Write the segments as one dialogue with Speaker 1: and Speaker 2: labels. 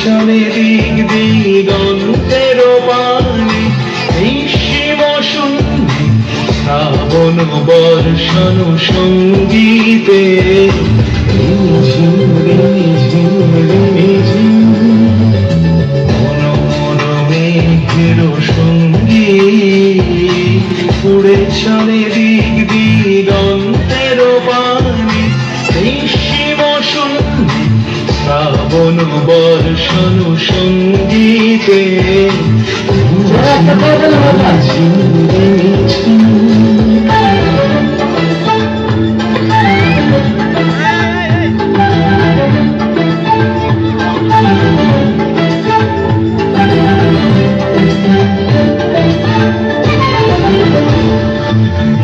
Speaker 1: চলে দিক দিগন্তের পানে নিঃসীম শূন্যে শ্রাবণ বর্ষণ সঙ্গীতে ঝিম ঝিম ঝিম মনোমন মেঘের সঙ্গীত উড়ে চলে দিক দিগন্তের পানে নিঃসীম শূন্যে শ্রাবণ বর্ষণ সঙ্গীতে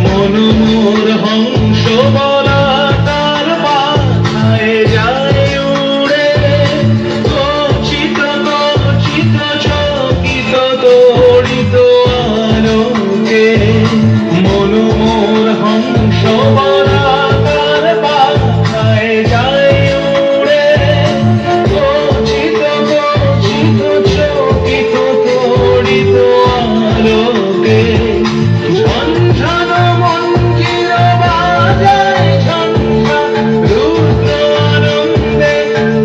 Speaker 1: মনোমোর হংস বলা তার মাথায় যায় উড়ে গচ্ছিত গচ্ছিত চকিত দড়িত আলোকে মনোমোর হংস বলা তার মাথায় যায় উড়ে গচ্ছিত গচ্ছিত চকিত দড়িত আলোকে ঝনঝন মঞ্জিল বাজায় ঝঞ্ঝা রুদ্র আনন্দে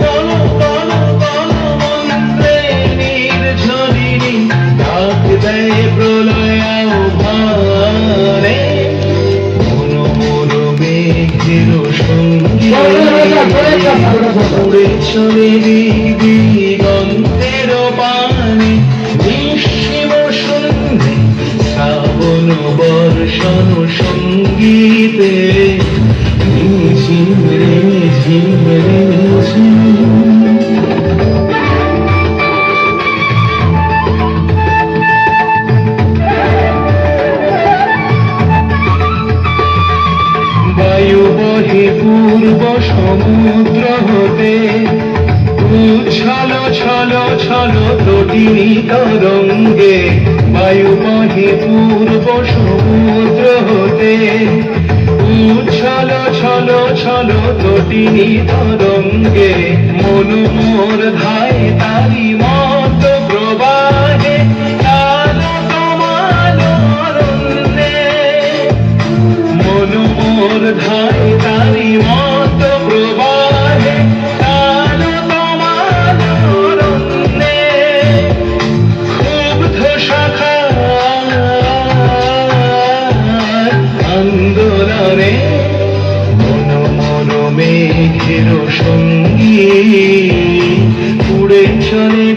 Speaker 1: তল তল তল মন্ত্রে নির্ঝরিণী ডাক দেয় প্রলয় আহ্বানে মনোমর মেঘের সঙ্গীত উড়ে চলে দিগন্তের পানে নিঃসীম শূন্যে শ্রাবণ বর্ষণ সঙ্গীতে ঝিম রে ঝিম রে ঝিম বায়ু বহে পূর্ব সমুদ্র হতে উচ্ছল ছল ছল তটিনী তরঙ্গে বায়ু বহে পূর্ব সমুদ্র হতে উচ্ছল ছল ছল তটিনী তরঙ্গে মনোমোর ধায় তারি মত প্রবাহে কালো তোমাল অরণ্যে মনোমোর ধায় তারি মত প্রবাহে কালো তোমাল অরণ্যে ক্ষুব্ধ শাখা আন্দোলনে মনোমন মেঘের সঙ্গী উড়ে চলে